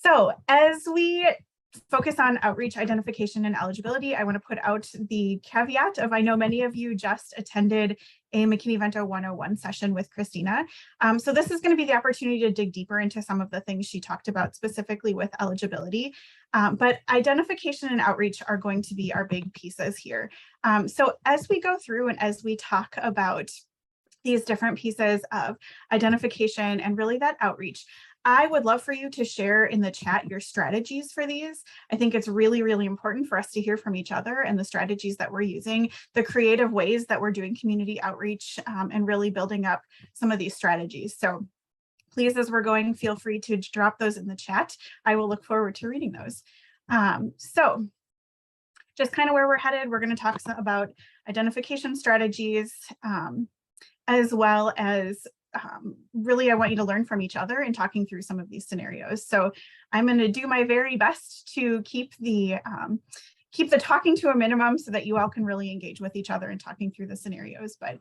So as we focus on outreach, identification, and eligibility, I want to put out the caveat of, I know many of you just attended a McKinney-Vento 101 session with Christina. So this is going to be the opportunity to dig deeper into some of the things she talked about specifically with eligibility. But identification and outreach are going to be our big pieces here. So as we go through and as we talk about these different pieces of identification and really that outreach, I would love for you to share in the chat your strategies for these. I think it's really, really important for us to hear from each other and the strategies that we're using, the creative ways that we're doing community outreach, and really building up some of these strategies. So please, as we're going, feel free to drop those in the chat. I will look forward to reading those. So just kind of where we're headed, we're going to talk about identification strategies, as well as really, I want you to learn from each other in talking through some of these scenarios. So I'm going to do my very best to keep the talking to a minimum so that you all can really engage with each other in talking through the scenarios. But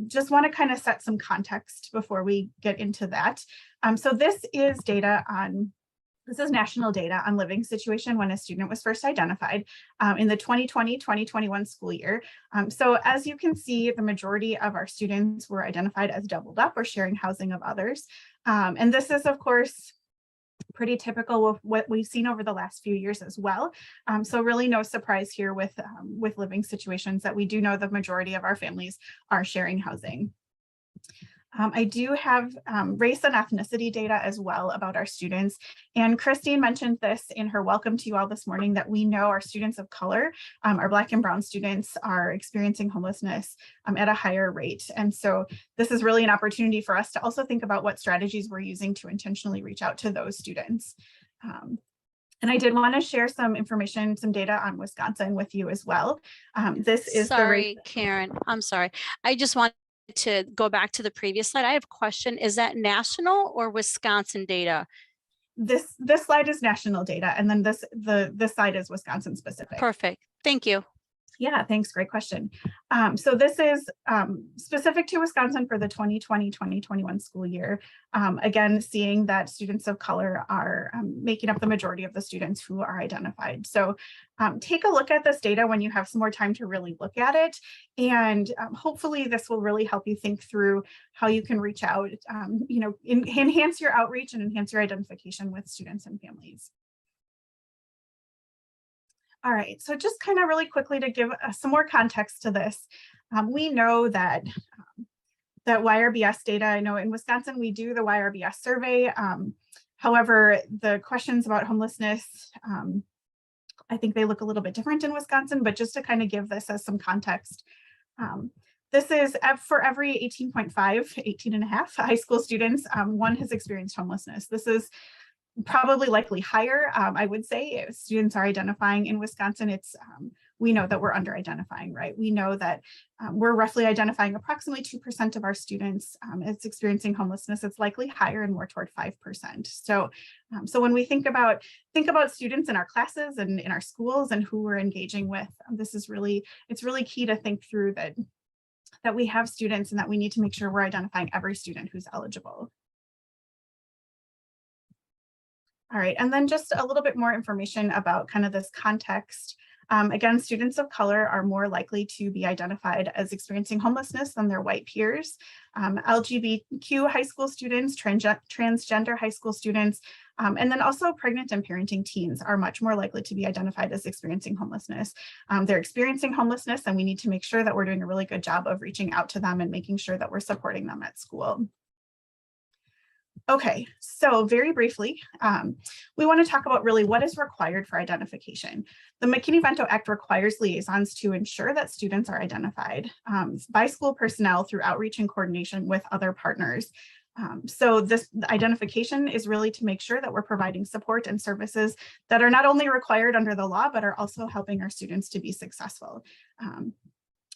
just want to kind of set some context before we get into that. So this is national data on living situation when a student was first identified in the 2020-2021 school year. So as you can see, the majority of our students were identified as doubled up or sharing housing of others. And this is, of course, pretty typical of what we've seen over the last few years as well. So really no surprise here with living situations that we do know the majority of our families are sharing housing. I do have race and ethnicity data as well about our students. And Christine mentioned this in her welcome to you all this morning, that we know our students of color, our Black and Brown students, are experiencing homelessness at a higher rate. And so this is really an opportunity for us to also think about what strategies we're using to intentionally reach out to those students. And I did want to share some information, some data on Wisconsin with you as well. This is Sorry, Karen, I'm sorry. I just want to go back to the previous slide. I have a question. Is that national or Wisconsin data? This slide is national data, and then this slide is Wisconsin specific. Perfect. Thank you. Yeah, thanks. Great question. So this is specific to Wisconsin for the 2020-2021 school year. Again, seeing that students of color are making up the majority of the students who are identified. So take a look at this data when you have some more time to really look at it. And hopefully this will really help you think through how you can reach out, enhance your outreach and enhance your identification with students and families. All right, so just kind of really quickly to give some more context to this, we know that YRBS data, I know in Wisconsin we do the YRBS survey. However, the questions about homelessness, I think they look a little bit different in Wisconsin, but just to kind of give this as some context, this is for every 18 and a half high school students, one has experienced homelessness. This is probably likely higher, I would say, if students are identifying in Wisconsin. It's we know that we're under identifying, right? We know that we're roughly identifying approximately 2% of our students as experiencing homelessness. It's likely higher and more toward 5%. So, so when we think about students in our classes and in our schools and who we're engaging with, it's really key to think through that we have students and that we need to make sure we're identifying every student who's eligible. All right, and then just a little bit more information about kind of this context. Again, students of color are more likely to be identified as experiencing homelessness than their white peers. LGBTQ high school students, transgender high school students, and then also pregnant and parenting teens are much more likely to be identified as experiencing homelessness. They're experiencing homelessness, and we need to make sure that we're doing a really good job of reaching out to them and making sure that we're supporting them at school. Okay, so very briefly, we want to talk about really what is required for identification. The McKinney-Vento Act requires liaisons to ensure that students are identified by school personnel through outreach and coordination with other partners. So this identification is really to make sure that we're providing support and services that are not only required under the law, but are also helping our students to be successful.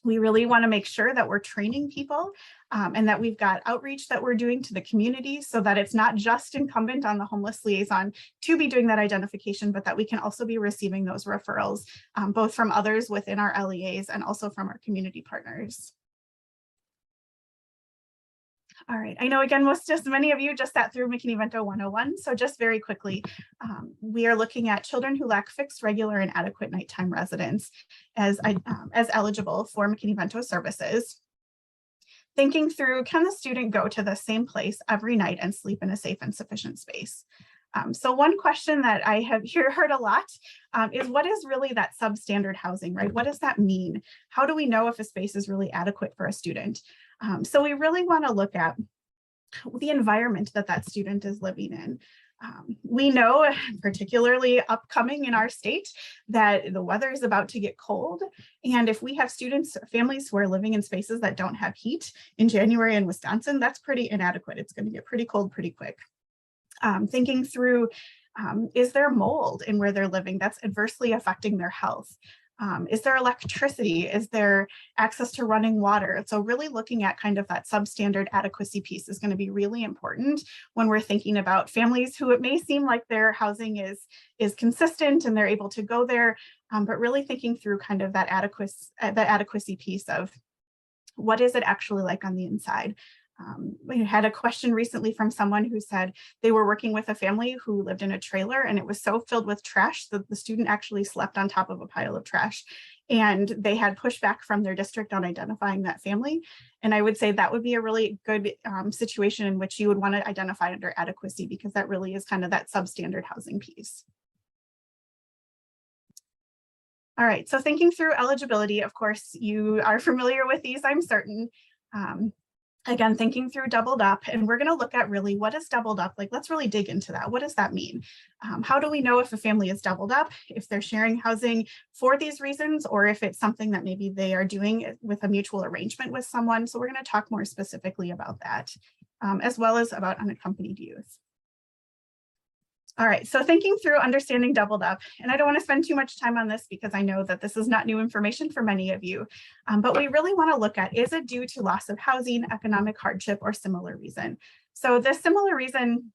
We really want to make sure that we're training people and that we've got outreach that we're doing to the community so that it's not just incumbent on the homeless liaison to be doing that identification, but that we can also be receiving those referrals, both from others within our LEAs and also from our community partners. All right, I know again, many of you just sat through McKinney-Vento 101, so just very quickly, we are looking at children who lack fixed, regular, and adequate nighttime residence as eligible for McKinney-Vento services. Thinking through, can the student go to the same place every night and sleep in a safe and sufficient space? So one question that I have heard a lot is, what is really that substandard housing, right? What does that mean? How do we know if a space is really adequate for a student? So we really want to look at the environment that that student is living in. We know, particularly upcoming in our state, that the weather is about to get cold. And if we have students or families who are living in spaces that don't have heat in January in Wisconsin, that's pretty inadequate. It's going to get pretty cold pretty quick. Thinking through, is there mold in where they're living that's adversely affecting their health? Is there electricity? Is there access to running water? So really looking at kind of that substandard adequacy piece is going to be really important when we're thinking about families who it may seem like their housing is consistent and they're able to go there, but really thinking through kind of that adequacy piece of what is it actually like on the inside. We had a question recently from someone who said they were working with a family who lived in a trailer and it was so filled with trash that the student actually slept on top of a pile of trash. And they had pushback from their district on identifying that family. And I would say that would be a really good situation in which you would want to identify under adequacy, because that really is kind of that substandard housing piece. All right, so thinking through eligibility, of course, you are familiar with these, I'm certain. Again, thinking through doubled up, and we're going to look at really what is doubled up. Like, let's really dig into that. What does that mean? How do we know if a family is doubled up, if they're sharing housing for these reasons, or if it's something that maybe they are doing with a mutual arrangement with someone? So we're going to talk more specifically about that, as well as about unaccompanied youth. All right, so thinking through understanding doubled up, and I don't want to spend too much time on this because I know that this is not new information for many of you, but we really want to look at, is it due to loss of housing, economic hardship, or similar reason? So this similar reason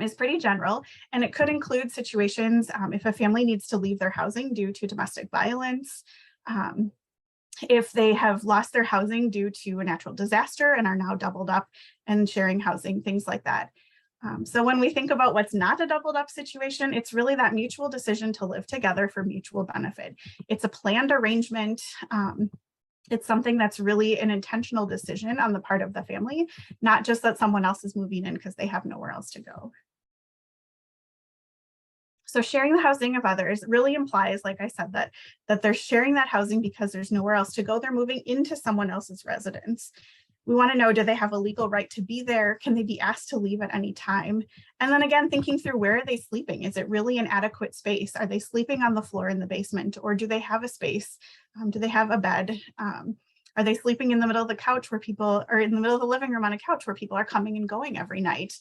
is pretty general, and it could include situations if a family needs to leave their housing due to domestic violence, if they have lost their housing due to a natural disaster and are now doubled up and sharing housing, things like that. So when we think about what's not a doubled up situation, it's really that mutual decision to live together for mutual benefit. It's a planned arrangement. It's something that's really an intentional decision on the part of the family, not just that someone else is moving in because they have nowhere else to go. So sharing the housing of others really implies, like I said, that they're sharing that housing because there's nowhere else to go. They're moving into someone else's residence. We want to know, do they have a legal right to be there? Can they be asked to leave at any time? And then again, thinking through, where are they sleeping? Is it really an adequate space? Are they sleeping on the floor in the basement, or do they have a space? Do they have a bed? Are they sleeping in the middle of the couch where people, or in the middle of the living room on a couch where people are coming and going every night,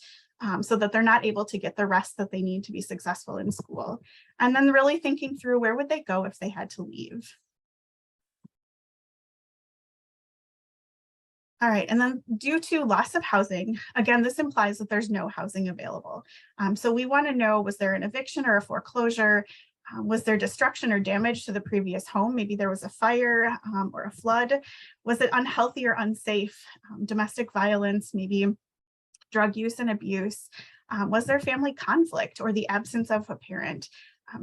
so that they're not able to get the rest that they need to be successful in school? And then really thinking through, where would they go if they had to leave? All right, and then due to loss of housing, again, this implies that there's no housing available. So we want to know, was there an eviction or a foreclosure? Was there destruction or damage to the previous home? Maybe there was a fire or a flood. Was it unhealthy or unsafe? Domestic violence, maybe drug use and abuse. Was there family conflict or the absence of a parent?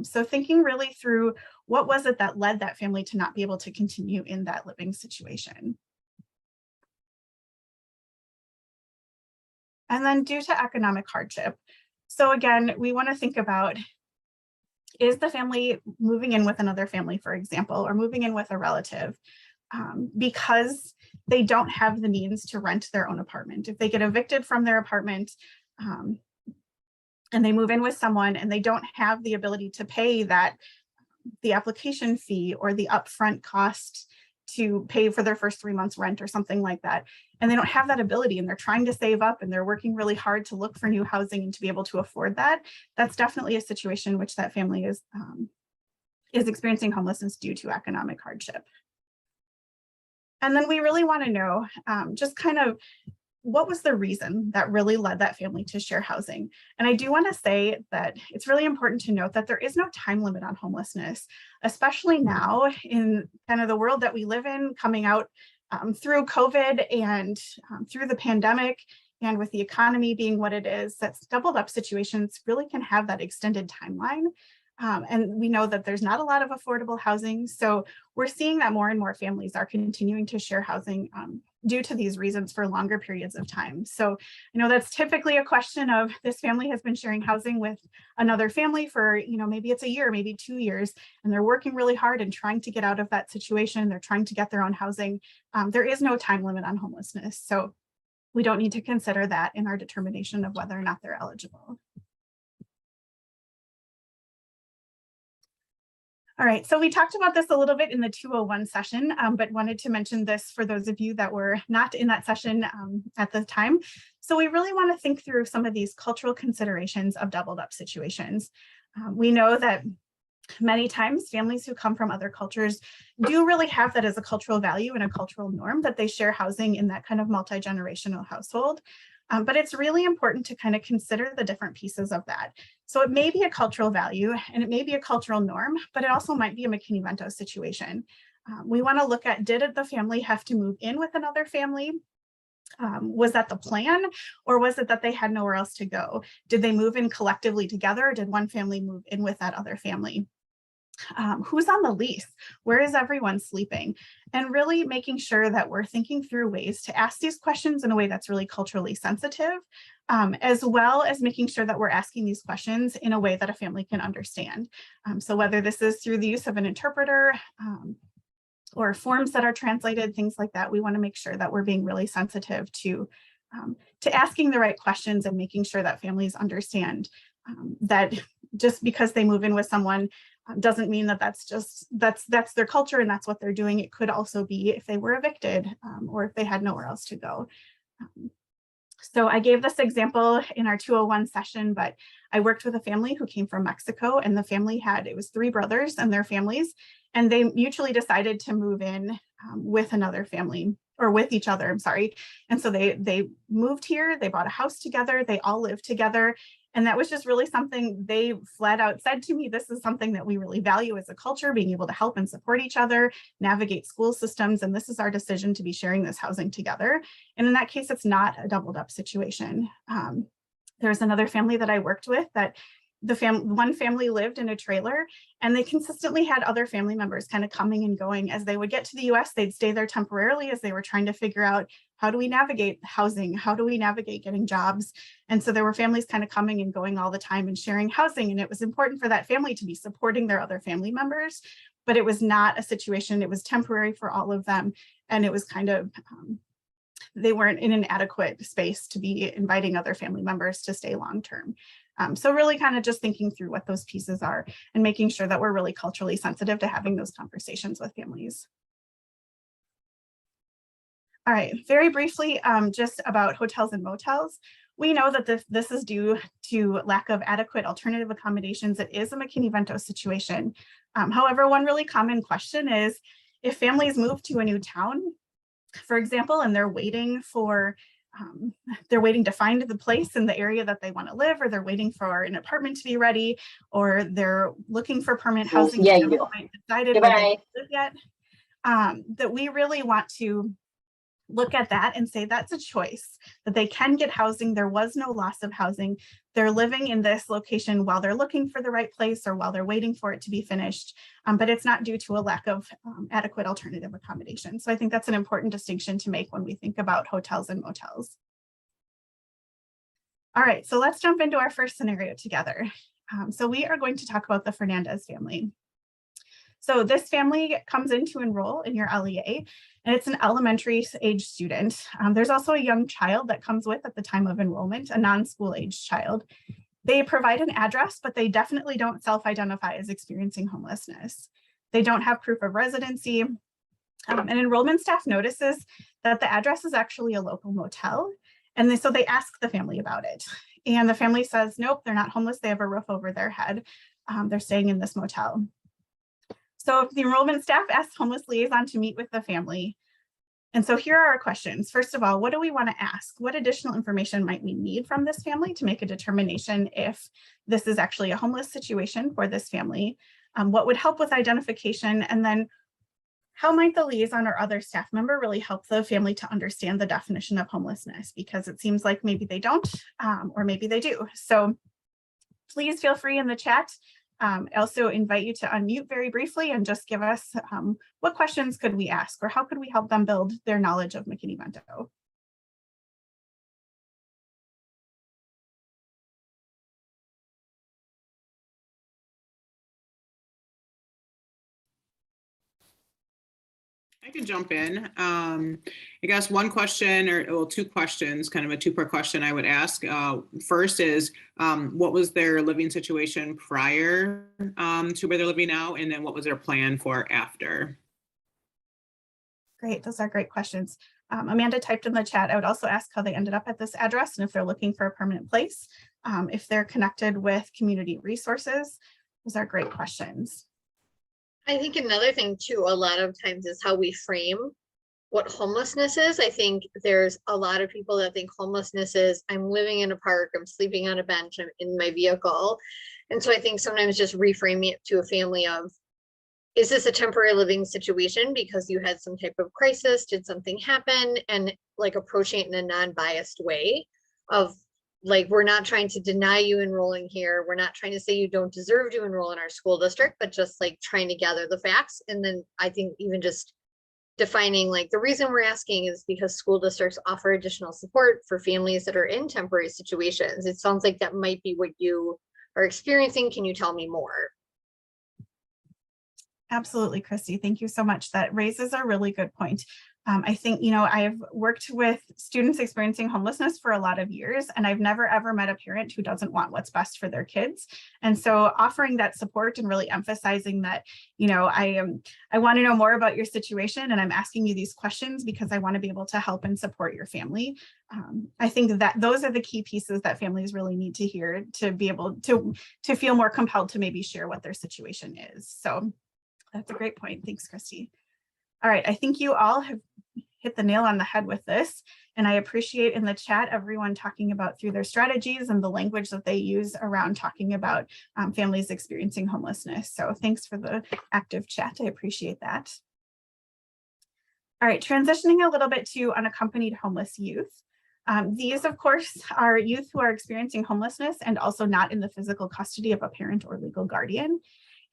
So thinking really through, what was it that led that family to not be able to continue in that living situation? And then due to economic hardship. So again, we want to think about, is the family moving in with another family, for example, or moving in with a relative because they don't have the means to rent their own apartment? If they get evicted from their apartment and they move in with someone and they don't have the ability to pay the application fee or the upfront cost to pay for their first 3 months rent or something like that, and they don't have that ability, and they're trying to save up and they're working really hard to look for new housing and to be able to afford that, that's definitely a situation in which that family is experiencing homelessness due to economic hardship. And then we really want to know just kind of, what was the reason that really led that family to share housing? And I do want to say that it's really important to note that there is no time limit on homelessness, especially now in kind of the world that we live in, coming out through COVID and through the pandemic, and with the economy being what it is, that doubled up situations really can have that extended timeline. And we know that there's not a lot of affordable housing. So we're seeing that more and more families are continuing to share housing due to these reasons for longer periods of time. So I know that's typically a question of, this family has been sharing housing with another family for, maybe it's a year, maybe 2 years, and they're working really hard and trying to get out of that situation. They're trying to get their own housing. There is no time limit on homelessness. So we don't need to consider that in our determination of whether or not they're eligible. All right, so we talked about this a little bit in the 201 session, but wanted to mention this for those of you that were not in that session at the time. So we really want to think through some of these cultural considerations of doubled up situations. We know that many times families who come from other cultures do really have that as a cultural value and a cultural norm, that they share housing in that kind of multi-generational household. But it's really important to kind of consider the different pieces of that. So it may be a cultural value and it may be a cultural norm, but it also might be a McKinney-Vento situation. We want to look at, did the family have to move in with another family? Was that the plan, or was it that they had nowhere else to go? Did they move in collectively together, or did one family move in with that other family? Who's on the lease? Where is everyone sleeping? And really making sure that we're thinking through ways to ask these questions in a way that's really culturally sensitive, as well as making sure that we're asking these questions in a way that a family can understand. So whether this is through the use of an interpreter or forms that are translated, things like that, we want to make sure that we're being really sensitive to asking the right questions and making sure that families understand that just because they move in with someone doesn't mean that that's their culture and that's what they're doing. It could also be if they were evicted or if they had nowhere else to go. So I gave this example in our 201 session, but I worked with a family who came from Mexico, and the family it was 3 brothers and their families, and they mutually decided to move in with another family, or with each other, I'm sorry. And so they moved here, they bought a house together, they all lived together. And that was just really something they flat out said to me, this is something that we really value as a culture, being able to help and support each other, navigate school systems, and this is our decision to be sharing this housing together. And in that case, it's not a doubled up situation. There's another family that I worked with that one family lived in a trailer, and they consistently had other family members kind of coming and going. As they would get to the US, they'd stay there temporarily as they were trying to figure out, how do we navigate housing? How do we navigate getting jobs? And so there were families kind of coming and going all the time and sharing housing. And it was important for that family to be supporting their other family members, but it was not a situation, it was temporary for all of them. And it was kind of, they weren't in an adequate space to be inviting other family members to stay long-term. So really kind of just thinking through what those pieces are and making sure that we're really culturally sensitive to having those conversations with families. All right, very briefly, just about hotels and motels. We know that this is due to lack of adequate alternative accommodations. It is a McKinney-Vento situation. However, one really common question is, if families move to a new town, for example, and they're waiting to find the place in the area that they want to live, or they're waiting for an apartment to be ready, or they're looking for permanent housing, Yeah, they haven't quite decided where they live yet, that we really want to look at that and say that's a choice, that they can get housing. There was no loss of housing. They're living in this location while they're looking for the right place or while they're waiting for it to be finished, but it's not due to a lack of adequate alternative accommodation. So I think that's an important distinction to make when we think about hotels and motels. All right, so let's jump into our first scenario together. So we are going to talk about the Fernandez family. So this family comes in to enroll in your LEA, and it's an elementary age student. There's also a young child that comes with at the time of enrollment, a non-school age child. They provide an address, but they definitely don't self-identify as experiencing homelessness. They don't have proof of residency. And enrollment staff notices that the address is actually a local motel. And so they ask the family about it. And the family says, nope, they're not homeless. They have a roof over their head. They're staying in this motel. So the enrollment staff asks homeless liaison to meet with the family. And so here are our questions. First of all, what do we want to ask? What additional information might we need from this family to make a determination if this is actually a homeless situation for this family? What would help with identification? And then How might the liaison or other staff member really help the family to understand the definition of homelessness? Because it seems like maybe they don't, or maybe they do. So please feel free in the chat. I also invite you to unmute very briefly and just give us what questions could we ask, or how could we help them build their knowledge of McKinney-Vento? I can jump in. I guess one question, or well, two questions, kind of a two-part question I would ask. First is, what was their living situation prior to where they're living now? And then what was their plan for after? Great, those are great questions. Amanda typed in the chat. I would also ask how they ended up at this address and if they're looking for a permanent place, if they're connected with community resources. Those are great questions. I think another thing too, a lot of times is how we frame what homelessness is. I think there's a lot of people that think homelessness is, I'm living in a park, I'm sleeping on a bench, I'm in my vehicle. And so I think sometimes just reframing it to a family of, is this a temporary living situation because you had some type of crisis? Did something happen? And like approaching it in a non-biased way of, like, we're not trying to deny you enrolling here. We're not trying to say you don't deserve to enroll in our school district, but just like trying to gather the facts. And then I think even just defining, like, the reason we're asking is because school districts offer additional support for families that are in temporary situations. It sounds like that might be what you are experiencing. Can you tell me more? Absolutely, Christy. Thank you so much. That raises a really good point. I think, I've worked with students experiencing homelessness for a lot of years, and I've never ever met a parent who doesn't want what's best for their kids. And so offering that support and really emphasizing that, I want to know more about your situation, and I'm asking you these questions because I want to be able to help and support your family. I think that those are the key pieces that families really need to hear to be able to feel more compelled to maybe share what their situation is. So that's a great point. Thanks, Christy. All right, I think you all have hit the nail on the head with this, and I appreciate in the chat everyone talking about through their strategies and the language that they use around talking about families experiencing homelessness. So thanks for the active chat. I appreciate that. All right, transitioning a little bit to unaccompanied homeless youth. These, of course, are youth who are experiencing homelessness and also not in the physical custody of a parent or legal guardian.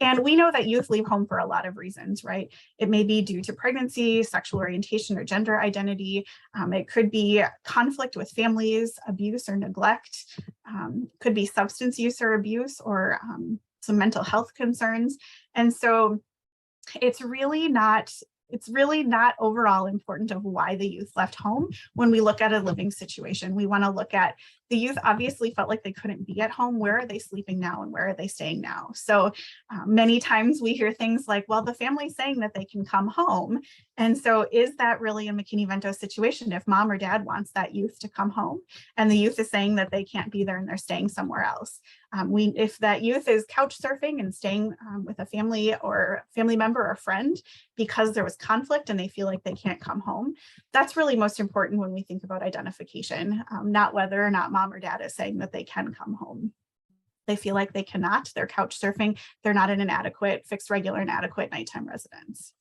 And we know that youth leave home for a lot of reasons, right? It may be due to pregnancy, sexual orientation, or gender identity. It could be conflict with families, abuse or neglect. Could be substance use or abuse, or some mental health concerns. And so it's really not overall important of why the youth left home. When we look at a living situation, we want to look at the youth obviously felt like they couldn't be at home. Where are they sleeping now, and where are they staying now? So many times we hear things like, well, the family's saying that they can come home. And so is that really a McKinney-Vento situation if mom or dad wants that youth to come home and the youth is saying that they can't be there and they're staying somewhere else? If that youth is couch surfing and staying with a family or family member or friend because there was conflict and they feel like they can't come home, that's really most important when we think about identification, not whether or not mom or dad is saying that they can come home. They feel like they cannot, they're couch surfing, they're not in an adequate, fixed, regular, and adequate nighttime residence.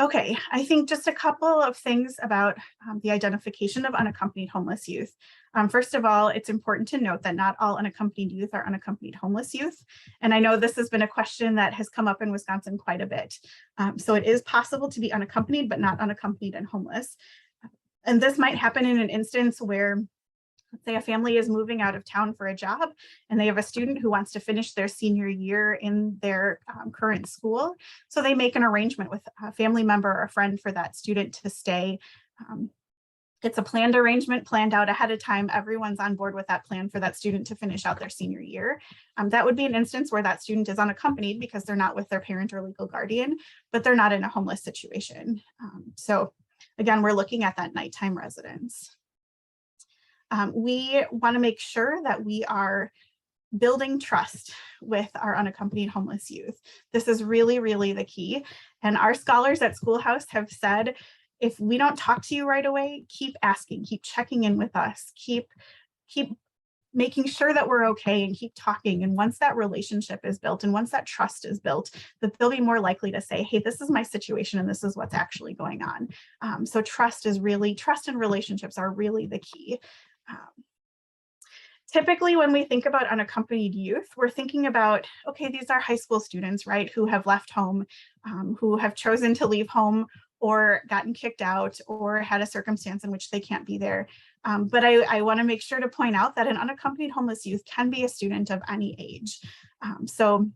Okay, I think just a couple of things about the identification of unaccompanied homeless youth. First of all, it's important to note that not all unaccompanied youth are unaccompanied homeless youth. And I know this has been a question that has come up in Wisconsin quite a bit. So it is possible to be unaccompanied, but not unaccompanied and homeless. And this might happen in an instance where, let's say, a family is moving out of town for a job and they have a student who wants to finish their senior year in their current school. So they make an arrangement with a family member or a friend for that student to stay. It's a planned arrangement, planned out ahead of time. Everyone's on board with that plan for that student to finish out their senior year. That would be an instance where that student is unaccompanied because they're not with their parent or legal guardian, but they're not in a homeless situation. So again, we're looking at that nighttime residence. We want to make sure that we are building trust with our unaccompanied homeless youth. This is really, really the key. And our scholars at Schoolhouse have said, if we don't talk to you right away, keep asking, keep checking in with us, keep making sure that we're okay and keep talking. And once that relationship is built and once that trust is built, that they'll be more likely to say, hey, this is my situation and this is what's actually going on. So trust and relationships are really the key. Typically, when we think about unaccompanied youth, we're thinking about, okay, these are high school students, right, who have left home, who have chosen to leave home or gotten kicked out or had a circumstance in which they can't be there. But I want to make sure to point out that an unaccompanied homeless youth can be a student of any age. So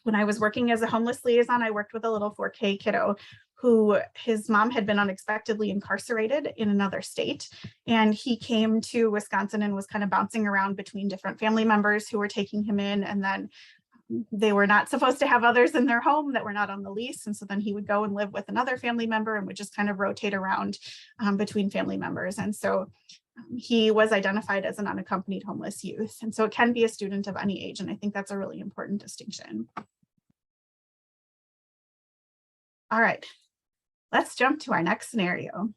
when I was working as a homeless liaison, I worked with a little 4K kiddo who his mom had been unexpectedly incarcerated in another state. And he came to Wisconsin and was kind of bouncing around between different family members who were taking him in. And then they were not supposed to have others in their home that were not on the lease. And so then he would go and live with another family member and would just kind of rotate around between family members. And so he was identified as an unaccompanied homeless youth. And so it can be a student of any age. And I think that's a really important distinction. All right, let's jump to our next scenario.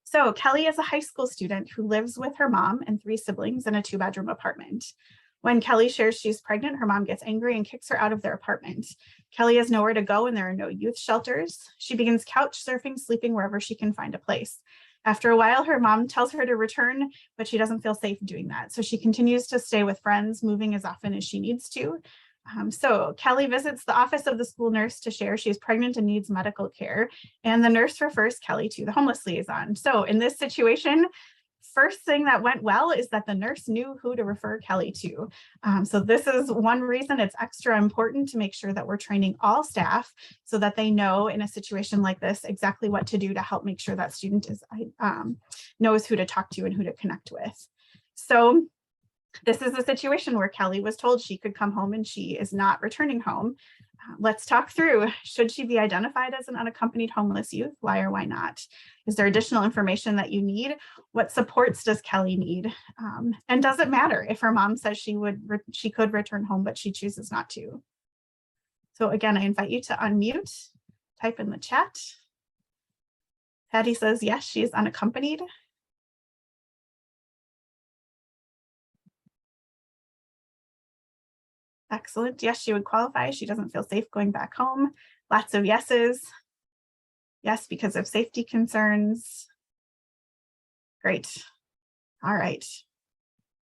So Kelly is a high school student who lives with her mom and 3 siblings in a 2-bedroom apartment. When Kelly shares she's pregnant, her mom gets angry and kicks her out of their apartment. Kelly has nowhere to go and there are no youth shelters. She begins couch surfing, sleeping wherever she can find a place. After a while, her mom tells her to return, but she doesn't feel safe doing that. So she continues to stay with friends, moving as often as she needs to. So Kelly visits the office of the school nurse to share she's pregnant and needs medical care. And the nurse refers Kelly to the homeless liaison. So in this situation, first thing that went well is that the nurse knew who to refer Kelly to. So this is one reason it's extra important to make sure that we're training all staff so that they know in a situation like this exactly what to do to help make sure that student is knows who to talk to and who to connect with. So this is a situation where Kelly was told she could come home and she is not returning home. Let's talk through, should she be identified as an unaccompanied homeless youth? Why or why not? Is there additional information that you need? What supports does Kelly need? And does it matter if her mom says she could return home, but she chooses not to? So again, I invite you to unmute, type in the chat. Patty says, yes, she is unaccompanied. Excellent. Yes, she would qualify. She doesn't feel safe going back home. Lots of yeses. Yes, because of safety concerns. Great. All right.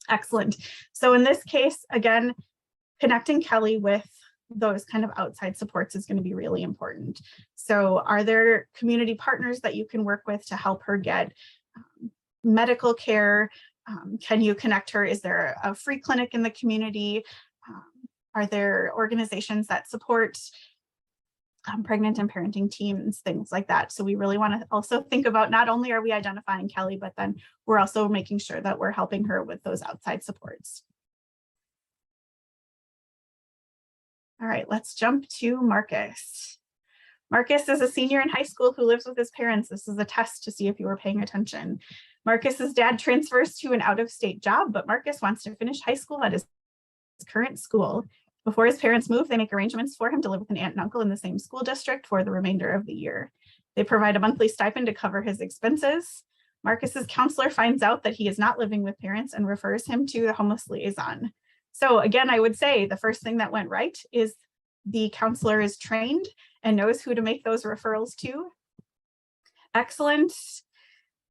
Excellent. So in this case, again, connecting Kelly with those kind of outside supports is going to be really important. So are there community partners that you can work with to help her get medical care? Can you connect her? Is there a free clinic in the community? Are there organizations that support pregnant and parenting teams, things like that? So we really want to also think about not only are we identifying Kelly, but then we're also making sure that we're helping her with those outside supports. All right, let's jump to Marcus. Marcus is a senior in high school who lives with his parents. This is a test to see if you were paying attention. Marcus's dad transfers to an out-of-state job, but Marcus wants to finish high school at his current school. Before his parents move, they make arrangements for him to live with an aunt and uncle in the same school district for the remainder of the year. They provide a monthly stipend to cover his expenses. Marcus's counselor finds out that he is not living with parents and refers him to the homeless liaison. So again, I would say the first thing that went right is the counselor is trained and knows who to make those referrals to. Excellent.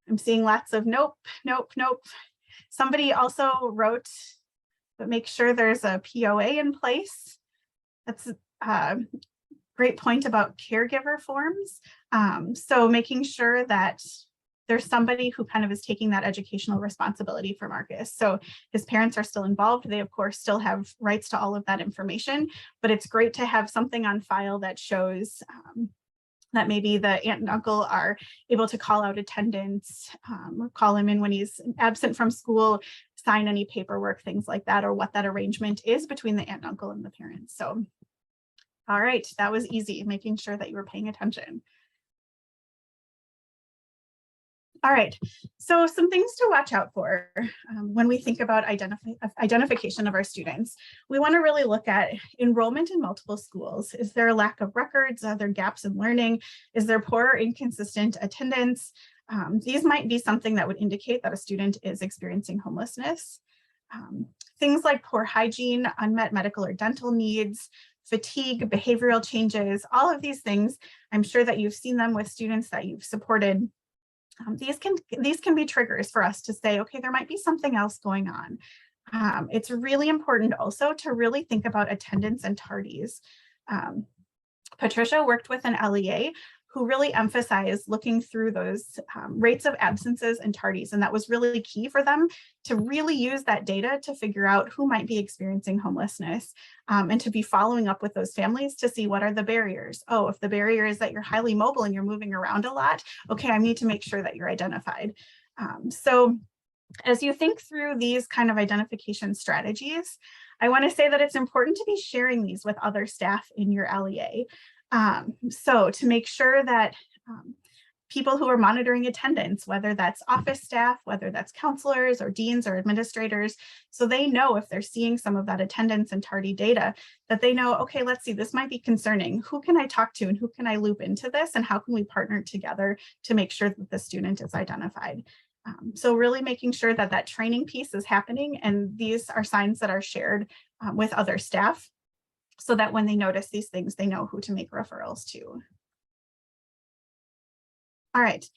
I'm seeing lots of nope, nope, nope. Somebody also wrote, but make sure there's a POA in place. That's a great point about caregiver forms. So making sure that there's somebody who kind of is taking that educational responsibility for Marcus. So his parents are still involved. They of course still have rights to all of that information, but it's great to have something on file that shows that maybe the aunt and uncle are able to call out attendance, or call him in when he's absent from school, sign any paperwork, things like that, or what that arrangement is between the aunt and uncle and the parents. So, all right, that was easy, making sure that you were paying attention. All right, so some things to watch out for when we think about identification of our students. We want to really look at enrollment in multiple schools. Is there a lack of records? Are there gaps in learning? Is there poor or inconsistent attendance? These might be something that would indicate that a student is experiencing homelessness. Things like poor hygiene, unmet medical or dental needs, fatigue, behavioral changes, all of these things, I'm sure that you've seen them with students that you've supported. These can be triggers for us to say, okay, there might be something else going on. It's really important also to really think about attendance and tardies. Patricia worked with an LEA who really emphasized looking through those rates of absences and tardies. And that was really key for them to really use that data to figure out who might be experiencing homelessness and to be following up with those families to see what are the barriers. Oh, if the barrier is that you're highly mobile and you're moving around a lot, okay, I need to make sure that you're identified. So as you think through these kind of identification strategies, I want to say that it's important to be sharing these with other staff in your LEA. So to make sure that people who are monitoring attendance, whether that's office staff, whether that's counselors or deans or administrators, so they know if they're seeing some of that attendance and tardy data, that they know, okay, let's see, this might be concerning. Who can I talk to and who can I loop into this? And how can we partner together to make sure that the student is identified? So really making sure that that training piece is happening, and these are signs that are shared with other staff so that when they notice these things, they know who to make referrals to. All right.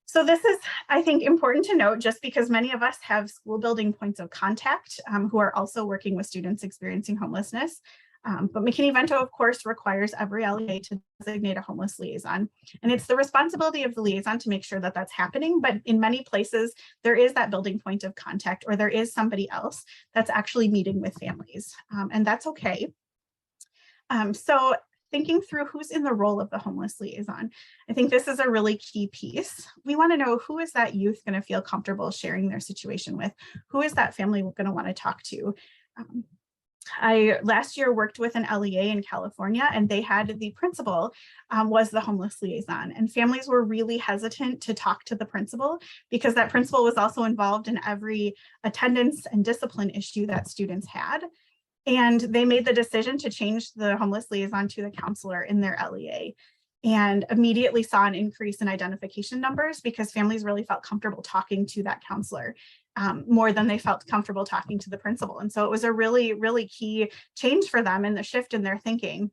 So this is, I think, important to note just because many of us have school building points of contact who are also working with students experiencing homelessness. But McKinney-Vento, of course, requires every LEA to designate a homeless liaison. And it's the responsibility of the liaison to make sure that that's happening. But in many places, there is that building point of contact, or there is somebody else that's actually meeting with families. And that's okay. So thinking through who's in the role of the homeless liaison, I think this is a really key piece. We want to know, who is that youth going to feel comfortable sharing their situation with? Who is that family going to want to talk to? I last year worked with an LEA in California, and they had the principal was the homeless liaison, and families were really hesitant to talk to the principal because that principal was also involved in every attendance and discipline issue that students had. And they made the decision to change the homeless liaison to the counselor in their LEA, and immediately saw an increase in identification numbers because families really felt comfortable talking to that counselor more than they felt comfortable talking to the principal. And so it was a really, really key change for them in the shift in their thinking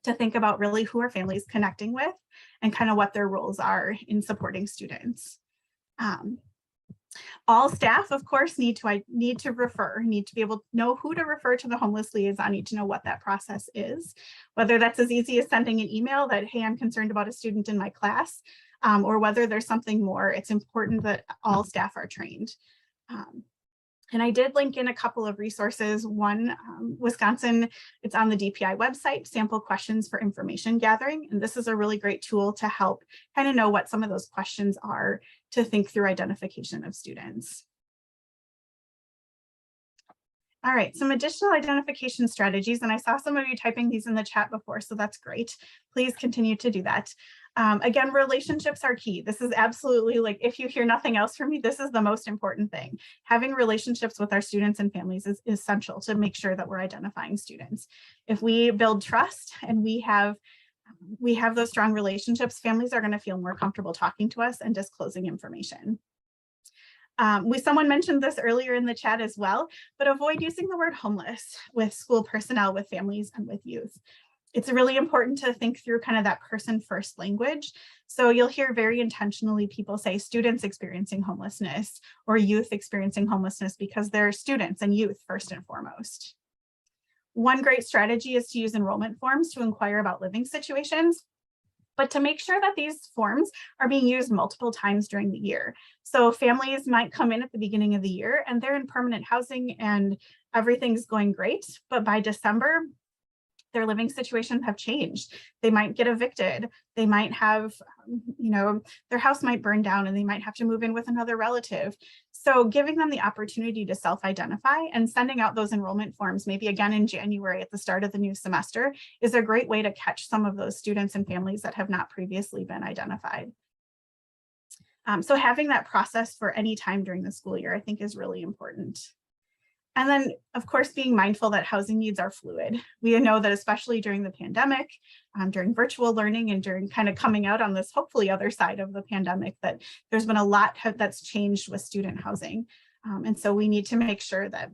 to think about really who are families connecting with and kind of what their roles are in supporting students. All staff, of course, need to be able to know who to refer to the homeless liaison, need to know what that process is, whether that's as easy as sending an email that, hey, I'm concerned about a student in my class, or whether there's something more. It's important that all staff are trained. And I did link in a couple of resources. One, Wisconsin, it's on the DPI website, sample questions for information gathering. And this is a really great tool to help kind of know what some of those questions are to think through identification of students. All right, some additional identification strategies, and I saw some of you typing these in the chat before, so that's great. Please continue to do that. Again, relationships are key. This is absolutely, like, if you hear nothing else from me, this is the most important thing. Having relationships with our students and families is essential to make sure that we're identifying students. If we build trust and we have those strong relationships, families are going to feel more comfortable talking to us and disclosing information. Someone mentioned this earlier in the chat as well, but avoid using the word homeless with school personnel, with families, and with youth. It's really important to think through kind of that person first language. So you'll hear very intentionally people say students experiencing homelessness or youth experiencing homelessness because they're students and youth first and foremost. One great strategy is to use enrollment forms to inquire about living situations, but to make sure that these forms are being used multiple times during the year. So families might come in at the beginning of the year and they're in permanent housing and everything's going great, but by December, their living situations have changed. They might get evicted. They might have, their house might burn down and they might have to move in with another relative. So giving them the opportunity to self-identify and sending out those enrollment forms, maybe again in January at the start of the new semester, is a great way to catch some of those students and families that have not previously been identified. So having that process for any time during the school year, I think, is really important. And then, of course, being mindful that housing needs are fluid. We know that especially during the pandemic, during virtual learning and during kind of coming out on this hopefully other side of the pandemic, that there's been a lot that's changed with student housing. And so we need to make sure that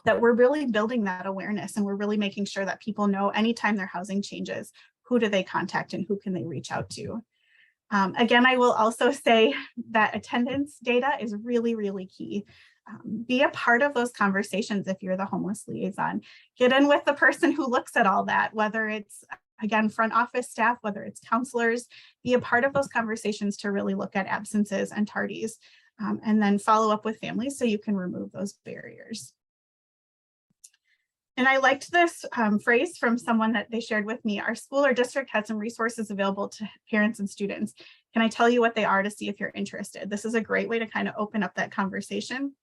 we're really building that awareness, and we're really making sure that people know anytime their housing changes, who do they contact and who can they reach out to. Again, I will also say that attendance data is really, really key. Be a part of those conversations if you're the homeless liaison. Get in with the person who looks at all that, whether it's, again, front office staff, whether it's counselors. Be a part of those conversations to really look at absences and tardies, and then follow up with families so you can remove those barriers. And I liked this phrase from someone that they shared with me. Our school or district had some resources available to parents and students. Can I tell you what they are to see if you're interested? This is a great way to kind of open up that conversation,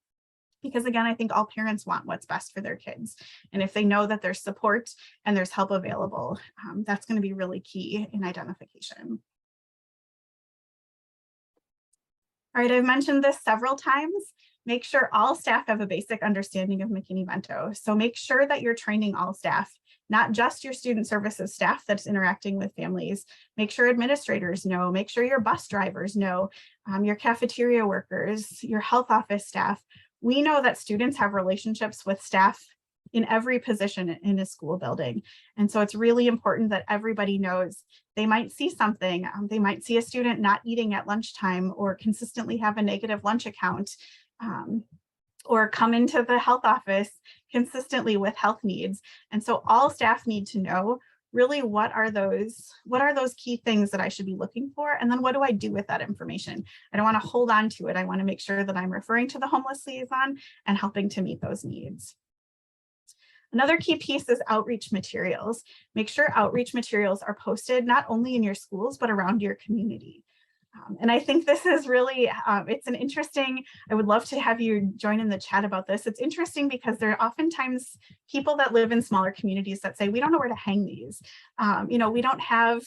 because again, I think all parents want what's best for their kids. And if they know that there's support and there's help available, that's going to be really key in identification. All right, I've mentioned this several times. Make sure all staff have a basic understanding of McKinney-Vento. So make sure that you're training all staff, not just your student services staff that's interacting with families. Make sure administrators know, make sure your bus drivers know, your cafeteria workers, your health office staff. We know that students have relationships with staff in every position in a school building. And so it's really important that everybody knows. They might see something, they might see a student not eating at lunchtime or consistently have a negative lunch account, or come into the health office consistently with health needs. And so all staff need to know really what are those key things that I should be looking for, and then what do I do with that information? I don't want to hold on to it. I want to make sure that I'm referring to the homeless liaison and helping to meet those needs. Another key piece is outreach materials. Make sure outreach materials are posted not only in your schools, but around your community. And I think this is really, it's an interesting, I would love to have you join in the chat about this. It's interesting because there are oftentimes people that live in smaller communities that say, we don't know where to hang these. You know, we don't have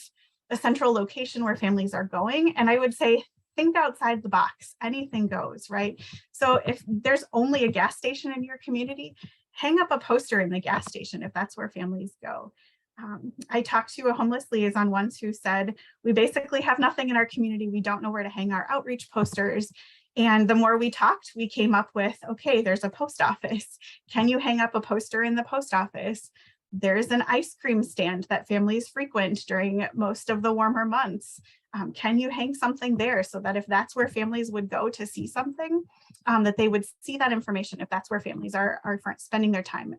a central location where families are going. And I would say, think outside the box, anything goes, right? So if there's only a gas station in your community, hang up a poster in the gas station if that's where families go. I talked to a homeless liaison once who said, we basically have nothing in our community. We don't know where to hang our outreach posters. And the more we talked, we came up with, okay, there's a post office. Can you hang up a poster in the post office? There's an ice cream stand that families frequent during most of the warmer months. Can you hang something there so that if that's where families would go to see something, that they would see that information if that's where families are spending their time.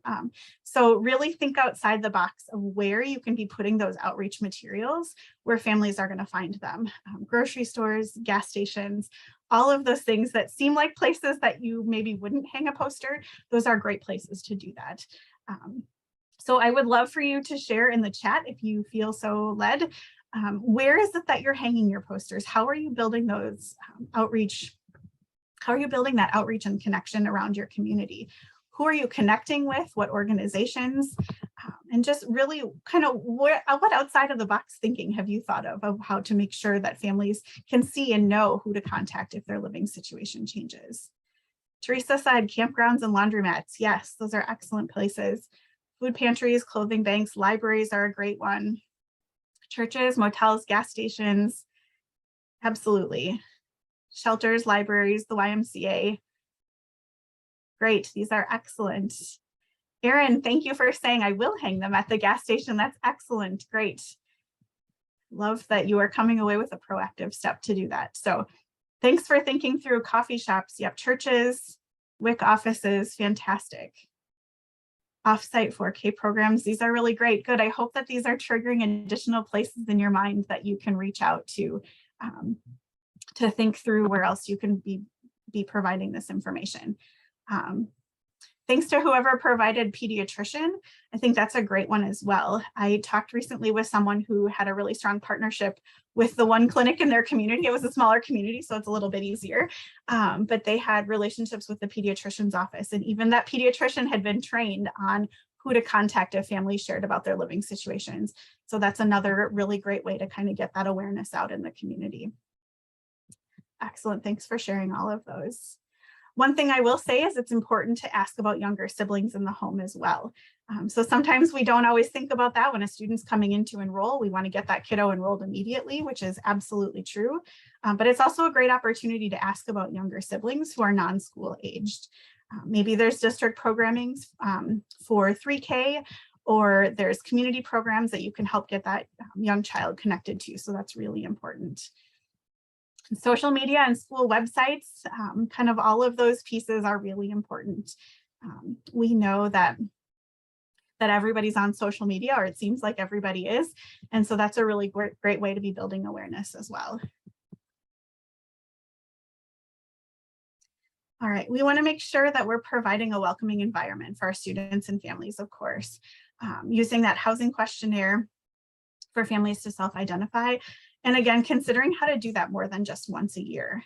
So really think outside the box of where you can be putting those outreach materials where families are going to find them. Grocery stores, gas stations, all of those things that seem like places that you maybe wouldn't hang a poster, those are great places to do that. So I would love for you to share in the chat if you feel so led. Where is it that you're hanging your posters? How are you building those outreach? How are you building that outreach and connection around your community? Who are you connecting with? What organizations? And just really kind of what outside of the box thinking have you thought of how to make sure that families can see and know who to contact if their living situation changes? Teresa said campgrounds and laundromats. Yes, those are excellent places. Food pantries, clothing banks, libraries are a great one. Churches, motels, gas stations, absolutely. Shelters, libraries, the YMCA. Great, these are excellent. Erin, thank you for saying I will hang them at the gas station. That's excellent, great. Love that you are coming away with a proactive step to do that. So thanks for thinking through coffee shops. Yep, churches, WIC offices, fantastic. Offsite 4K programs, these are really great. Good, I hope that these are triggering additional places in your mind that you can reach out to think through where else you can be providing this information. Thanks to whoever provided pediatrician. I think that's a great one as well. I talked recently with someone who had a really strong partnership with the one clinic in their community. It was a smaller community, so it's a little bit easier. But they had relationships with the pediatrician's office. And even that pediatrician had been trained on who to contact if families shared about their living situations. So that's another really great way to kind of get that awareness out in the community. Excellent, thanks for sharing all of those. One thing I will say is it's important to ask about younger siblings in the home as well. So sometimes we don't always think about that when a student's coming in to enroll. We want to get that kiddo enrolled immediately, which is absolutely true. But it's also a great opportunity to ask about younger siblings who are non-school aged. Maybe there's district programming for 3K, or there's community programs that you can help get that young child connected to. So that's really important. Social media and school websites, kind of all of those pieces are really important. We know that everybody's on social media, or it seems like everybody is. And so that's a really great way to be building awareness as well. All right, we want to make sure that we're providing a welcoming environment for our students and families, of course, using that housing questionnaire for families to self-identify. And again, considering how to do that more than just once a year.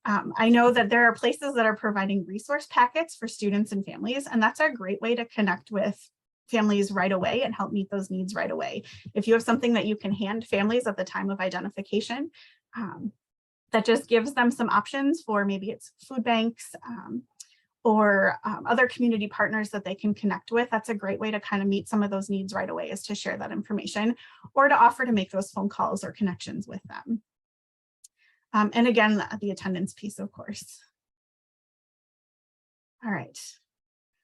I know that there are places that are providing resource packets for students and families, and that's a great way to connect with families right away and help meet those needs right away. If you have something that you can hand families at the time of identification, that just gives them some options for maybe it's food banks or other community partners that they can connect with. That's a great way to kind of meet some of those needs right away, is to share that information or to offer to make those phone calls or connections with them. And again, the attendance piece, of course. All right.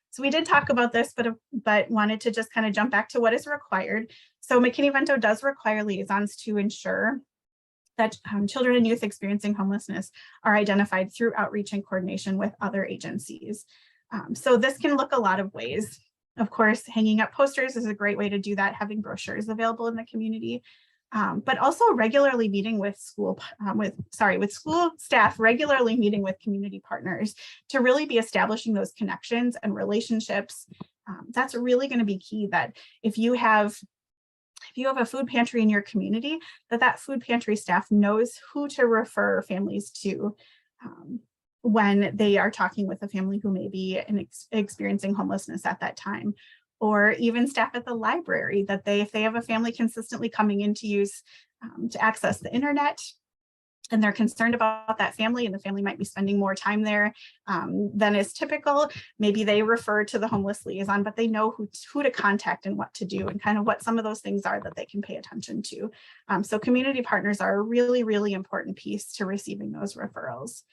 So we did talk about this, but wanted to just kind of jump back to what is required. So McKinney-Vento does require liaisons to ensure that children and youth experiencing homelessness are identified through outreach and coordination with other agencies. So this can look a lot of ways. Of course, hanging up posters is a great way to do that, having brochures available in the community, but also regularly meeting with school staff, regularly meeting with community partners to really be establishing those connections and relationships. That's really going to be key, that if you have a food pantry in your community, that food pantry staff knows who to refer families to when they are talking with a family who may be experiencing homelessness at that time. Or even staff at the library, that if they have a family consistently coming in to use to access the internet, and they're concerned about that family, and the family might be spending more time there than is typical, maybe they refer to the homeless liaison, but they know who to contact and what to do, and kind of what some of those things are that they can pay attention to. So community partners are a really, really important piece to receiving those referrals.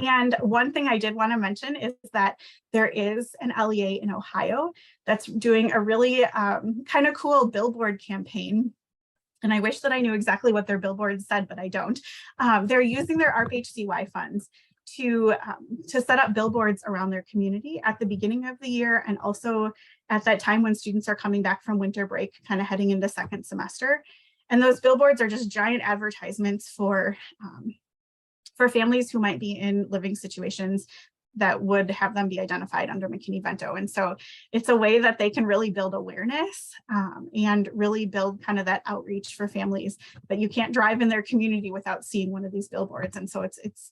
And one thing I did want to mention is that there is an LEA in Ohio that's doing a really kind of cool billboard campaign. And I wish that I knew exactly what their billboards said, but I don't. They're using their EHCY funds to set up billboards around their community at the beginning of the year, and also at that time when students are coming back from winter break, kind of heading into second semester. And those billboards are just giant advertisements for families who might be in living situations that would have them be identified under McKinney-Vento. And so it's a way that they can really build awareness and really build kind of that outreach for families, that you can't drive in their community without seeing one of these billboards. And so it's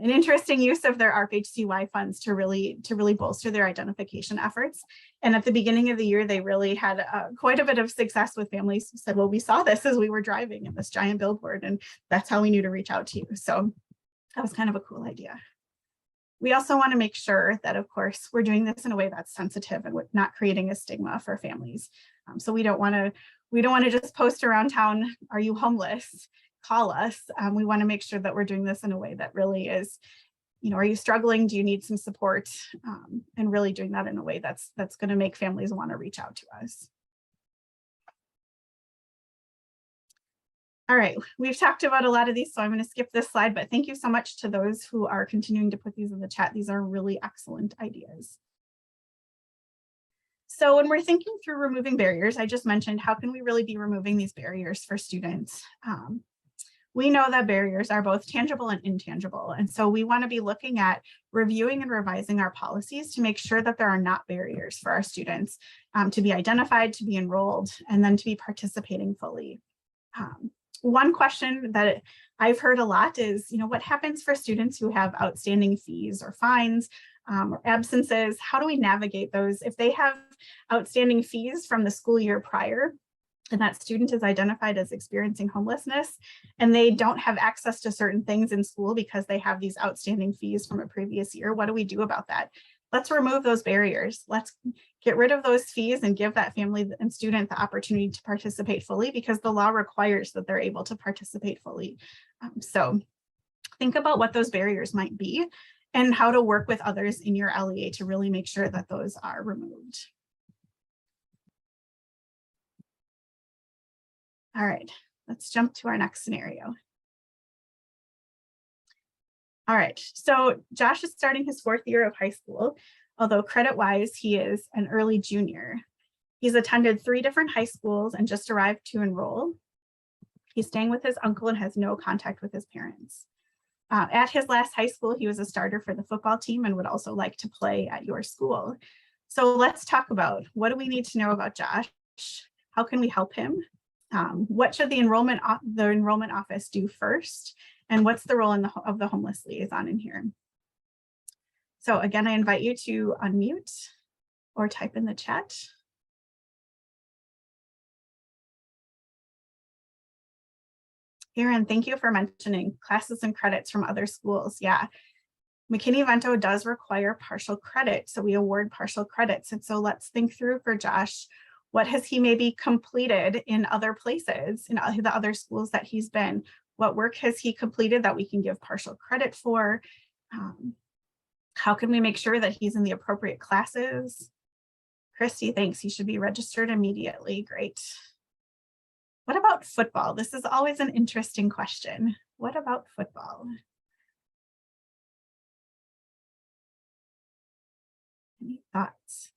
an interesting use of their EHCY funds to really bolster their identification efforts. And at the beginning of the year, they really had quite a bit of success with families who said, well, we saw this as we were driving in this giant billboard, and that's how we knew to reach out to you. So that was kind of a cool idea. We also want to make sure that, of course, we're doing this in a way that's sensitive and not creating a stigma for families. So we don't want to just post around town, are you homeless? Call us. We want to make sure that we're doing this in a way that really is, are you struggling? Do you need some support? And really doing that in a way that's going to make families want to reach out to us. All right, we've talked about a lot of these, so I'm going to skip this slide, but thank you so much to those who are continuing to put these in the chat. These are really excellent ideas. So when we're thinking through removing barriers, I just mentioned, how can we really be removing these barriers for students? We know that barriers are both tangible and intangible, and so we want to be looking at reviewing and revising our policies to make sure that there are not barriers for our students to be identified, to be enrolled, and then to be participating fully. One question that I've heard a lot is, what happens for students who have outstanding fees or fines or absences? How do we navigate those? If they have outstanding fees from the school year prior, and that student is identified as experiencing homelessness, and they don't have access to certain things in school because they have these outstanding fees from a previous year, what do we do about that? let's remove those barriers. Let's get rid of those fees and give that family and student the opportunity to participate fully, because the law requires that they're able to participate fully. So think about what those barriers might be and how to work with others in your LEA to really make sure that those are removed. All right, let's jump to our next scenario. All right, so Josh is starting his 4th year of high school, although credit-wise, he is an early junior. He's attended 3 different high schools and just arrived to enroll. He's staying with his uncle and has no contact with his parents. At his last high school, he was a starter for the football team and would also like to play at your school. So let's talk about, what do we need to know about Josh? How can we help him? What should the enrollment office do first? And what's the role of the homeless liaison in here? So again, I invite you to unmute or type in the chat. Erin, thank you for mentioning classes and credits from other schools. Yeah, McKinney-Vento does require partial credit, so we award partial credits. And so let's think through for Josh, what has he maybe completed in other places, in the other schools that he's been? What work has he completed that we can give partial credit for? How can we make sure that he's in the appropriate classes? Christy thinks he should be registered immediately. Great. What about football? This is always an interesting question. What about football? Any thoughts?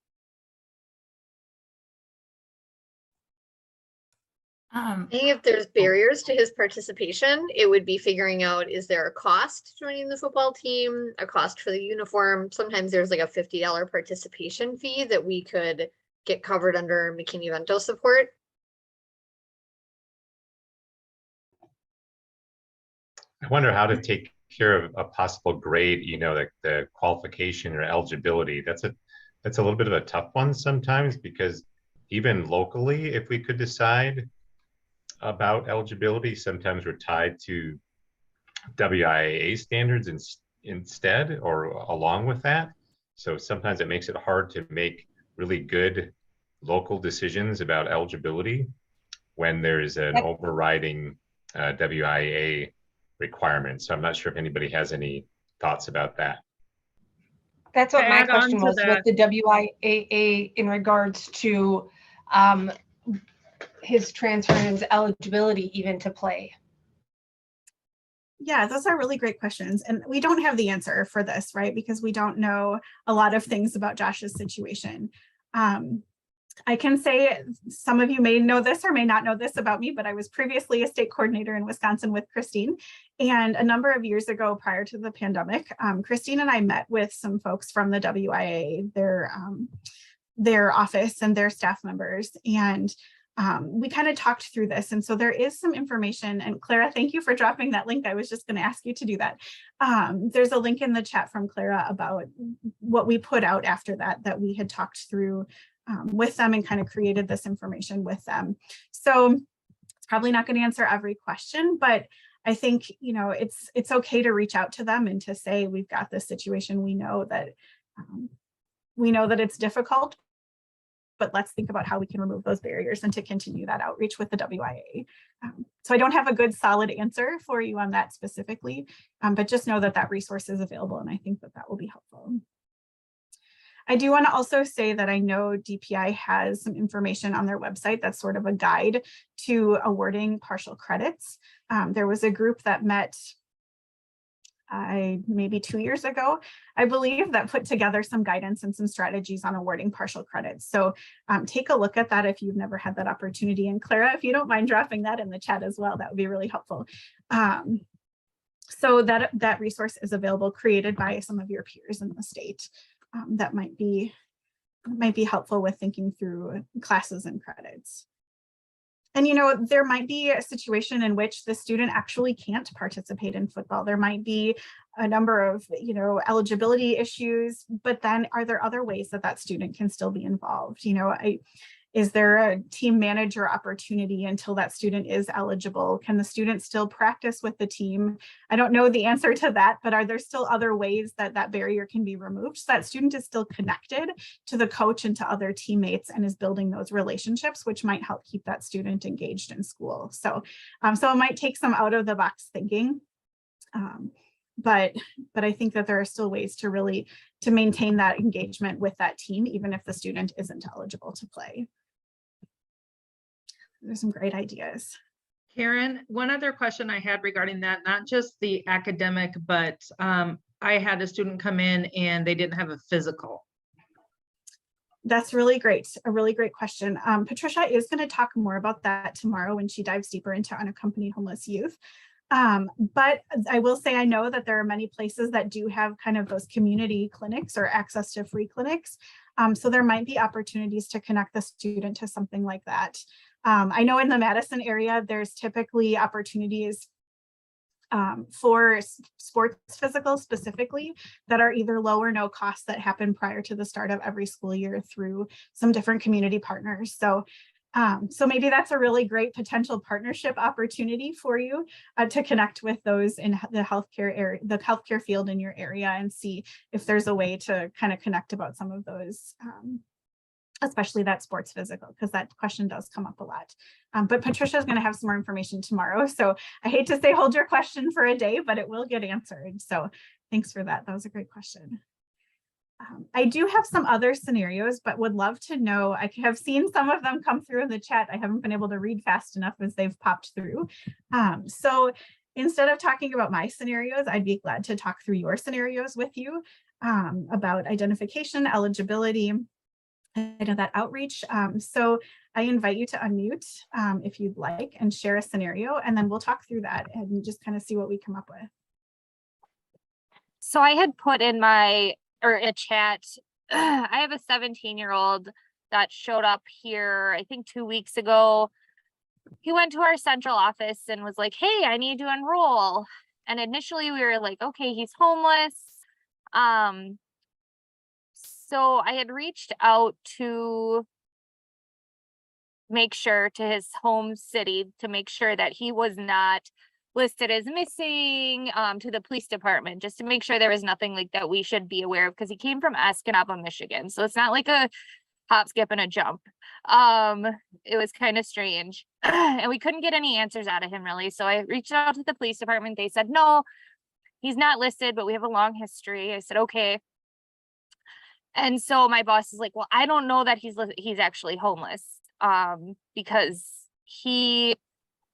I think if there's barriers to his participation, it would be figuring out, is there a cost to joining the football team, a cost for the uniform? Sometimes there's like a $50 participation fee that we could get covered under McKinney-Vento support. I wonder how to take care of a possible grade, like the qualification or eligibility. That's a little bit of a tough one sometimes, because even locally, if we could decide about eligibility, sometimes we're tied to WIAA standards instead or along with that. So sometimes it makes it hard to make really good local decisions about eligibility when there's an overriding WIAA requirement. So I'm not sure if anybody has any thoughts about that. That's what my Add on question to was that. with the WIAA in regards to his transfer and his eligibility even to play. Yeah, those are really great questions. And we don't have the answer for this, right? Because we don't know a lot of things about Josh's situation. I can say some of you may know this or may not know this about me, but I was previously a state coordinator in Wisconsin with Christine. And a number of years ago, prior to the pandemic, Christine and I met with some folks from the WIA, their office and their staff members. And we kind of talked through this. And so there is some information, and Clara, thank you for dropping that link. I was just going to ask you to do that. There's a link in the chat from Clara about what we put out after that we had talked through with them and kind of created this information with them. So it's probably not going to answer every question, but I think, it's okay to reach out to them and to say, we've got this situation. We know that it's difficult, but let's think about how we can remove those barriers and to continue that outreach with the WIA. So I don't have a good solid answer for you on that specifically, but just know that resource is available, and I think that will be helpful. I do want to also say that I know DPI has some information on their website that's sort of a guide to awarding partial credits. There was a group that met maybe 2 years ago, I believe, that put together some guidance and some strategies on awarding partial credits. So take a look at that if you've never had that opportunity. And Clara, if you don't mind dropping that in the chat as well, that would be really helpful. So that resource is available, created by some of your peers in the state. That might be helpful with thinking through classes and credits. And, there might be a situation in which the student actually can't participate in football. There might be a number of, eligibility issues, but then are there other ways that student can still be involved? Is there a team manager opportunity until that student is eligible? Can the student still practice with the team? I don't know the answer to that, but are there still other ways that that barrier can be removed so that student is still connected to the coach and to other teammates and is building those relationships, which might help keep that student engaged in school. So, so it might take some out of the box thinking. But I think that there are still ways to really to maintain that engagement with that team, even if the student isn't eligible to play. There's some great ideas. Karen, one other question I had regarding that, not just the academic, but I had a student come in and they didn't have a physical. That's really great. A really great question. Patricia is going to talk more about that tomorrow when she dives deeper into unaccompanied homeless youth. But I will say I know that there are many places that do have kind of those community clinics or access to free clinics. So there might be opportunities to connect the student to something like that. I know in the Madison area, there's typically opportunities for sports physical specifically that are either low or no cost that happen prior to the start of every school year through some different community partners. So maybe that's a really great potential partnership opportunity for you to connect with those in the healthcare area, the healthcare field in your area, and see if there's a way to kind of connect about some of those, especially that sports physical, because that question does come up a lot. But Patricia is going to have some more information tomorrow. So I hate to say hold your question for a day, but it will get answered. So thanks for that. That was a great question. I do have some other scenarios, but would love to know, I have seen some of them come through in the chat. I haven't been able to read fast enough as they've popped through. So instead of talking about my scenarios, I'd be glad to talk through your scenarios with you about identification, eligibility, and that outreach. So I invite you to unmute if you'd like and share a scenario, and then we'll talk through that and just kind of see what we come up with. So I had put in my in a chat, I have a 17-year-old that showed up here, I think 2 weeks ago. He went to our central office and was like, hey, I need to enroll. And initially we were like, okay, he's homeless. So I had reached out to make sure to his home city to make sure that he was not listed as missing, to the police department, just to make sure there was nothing like that we should be aware of, because he came from Escanaba, Michigan. So it's not like a hop, skip, and a jump. It was kind of strange. And we couldn't get any answers out of him really. So I reached out to the police department. They said, no, he's not listed, but we have a long history. I said, okay. And so my boss is like, well, I don't know that he's actually homeless, because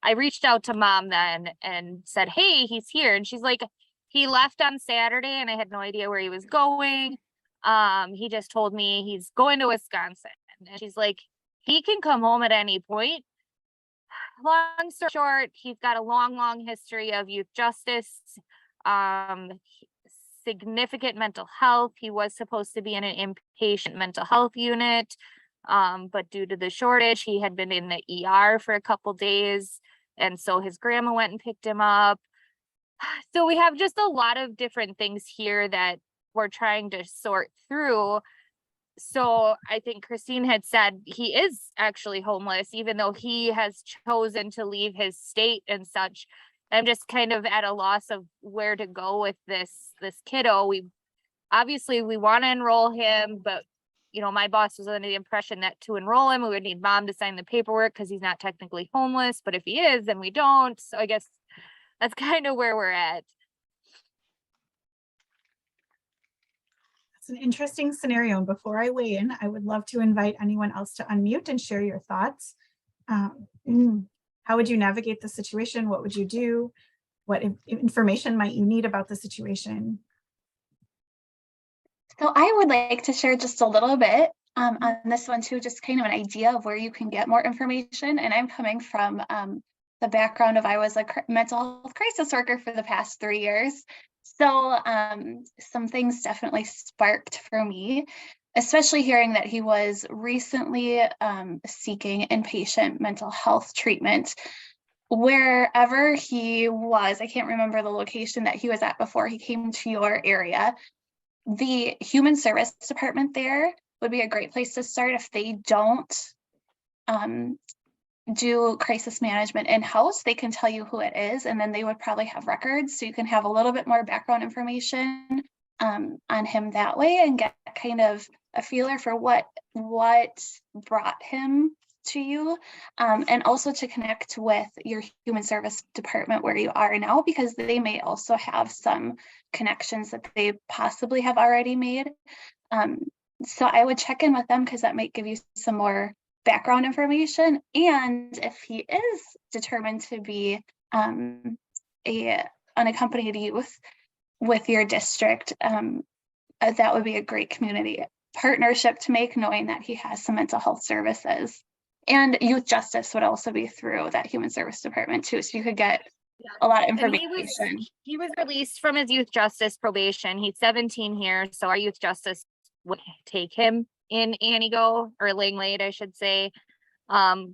I reached out to mom then and said, hey, he's here. And she's like, he left on Saturday and I had no idea where he was going. He just told me he's going to Wisconsin. And she's like, he can come home at any point. Long story short, he's got a long history of youth justice, significant mental health. He was supposed to be in an inpatient mental health unit, but due to the shortage, he had been in the ER for a couple days. And so his grandma went and picked him up. So we have just a lot of different things here that we're trying to sort through. So I think Christine had said he is actually homeless, even though he has chosen to leave his state and such. I'm just kind of at a loss of where to go with this kiddo. We want to enroll him, but my boss was under the impression that to enroll him, we would need mom to sign the paperwork because he's not technically homeless. But if he is, then we don't. So I guess that's kind of where we're at. It's an interesting scenario. And before I weigh in, I would love to invite anyone else to unmute and share your thoughts. How would you navigate the situation? What would you do? What information might you need about the situation? So I would like to share just a little bit on this one too, just kind of an idea of where you can get more information. And I'm coming from the background of I was a mental health crisis worker for the past 3 years. So some things definitely sparked for me, especially hearing that he was recently seeking inpatient mental health treatment. Wherever he was, I can't remember the location that he was at before he came to your area. The human service department there would be a great place to start if they don't do crisis management in-house, they can tell you who it is, and then they would probably have records, so you can have a little bit more background information on him that way, and get kind of a feeler for what brought him to you, and also to connect with your human service department where you are now, because they may also have some connections that they possibly have already made. So I would check in with them, because that might give you some more background information. And if he is determined to be a unaccompanied youth with your district, that would be a great community partnership to make, knowing that he has some mental health services. And youth justice would also be through that human service department too, so you could get a lot of And information. he was released from his youth justice probation. He's 17 here, so our youth justice would take him in Antigo, or Langlade, I should say.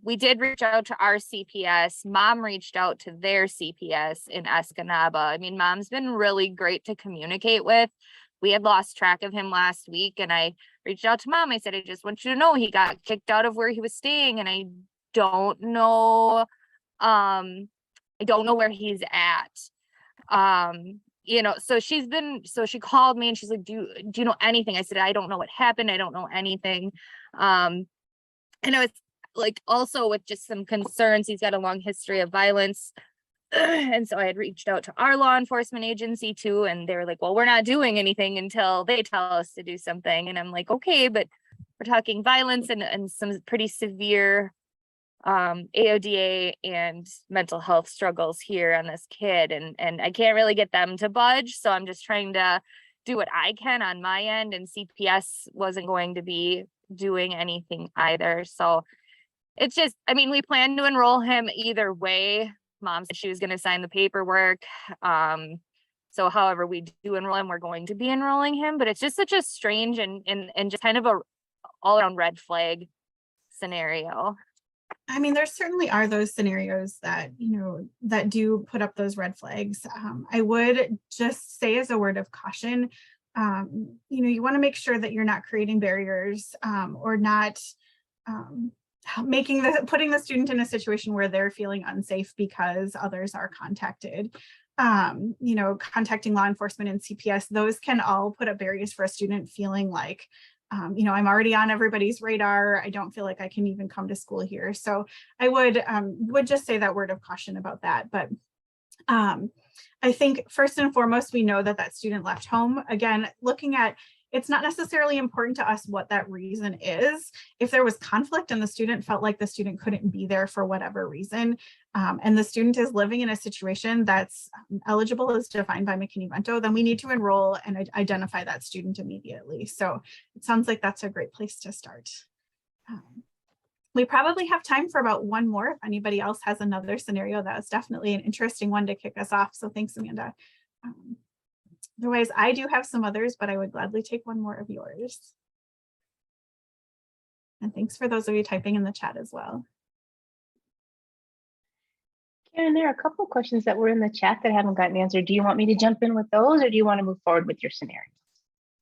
We did reach out to our CPS. Mom reached out to their CPS in Escanaba. I mean, Mom's been really great to communicate with. We had lost track of him last week, and I reached out to Mom. I said, I just want you to know he got kicked out of where he was staying, and I don't know where he's at. You know, so she called me and she's like, do you know anything? I said, I don't know what happened. I don't know anything. And I was like, also with just some concerns, he's got a long history of violence. And so I had reached out to our law enforcement agency too, and they were like, well, we're not doing anything until they tell us to do something. And I'm like, okay, but we're talking violence and some pretty severe AODA and mental health struggles here on this kid, and I can't really get them to budge, so I'm just trying to do what I can on my end, and CPS wasn't going to be doing anything either. So it's just, I mean, we plan to enroll him either way. Mom said she was going to sign the paperwork, so however we do enroll him, we're going to be enrolling him, but it's just such a strange and just kind of a all around red flag scenario. I mean, there certainly are those scenarios that, you know, that do put up those red flags. I would just say, as a word of caution, you know, you want to make sure that you're not creating barriers or not putting the student in a situation where they're feeling unsafe because others are contacted. You know, contacting law enforcement and CPS, those can all put up barriers for a student feeling like, you know, I'm already on everybody's radar. I don't feel like I can even come to school here. So I would just say that word of caution about that. But I think first and foremost, we know that that student left home. Again, looking at, it's not necessarily important to us what that reason is. If there was conflict and the student felt like the student couldn't be there for whatever reason, and the student is living in a situation that's eligible as defined by McKinney-Vento, then we need to enroll and identify that student immediately. So it sounds like that's a great place to start. We probably have time for about one more. If anybody else has another scenario, that was definitely an interesting one to kick us off. So thanks, Amanda. Otherwise, I do have some others, but I would gladly take one more of yours. And thanks for those of you typing in the chat as well. Karen, there are a couple of questions that were in the chat that haven't gotten answered. Do you want me to jump in with those, or do you want to move forward with your scenario?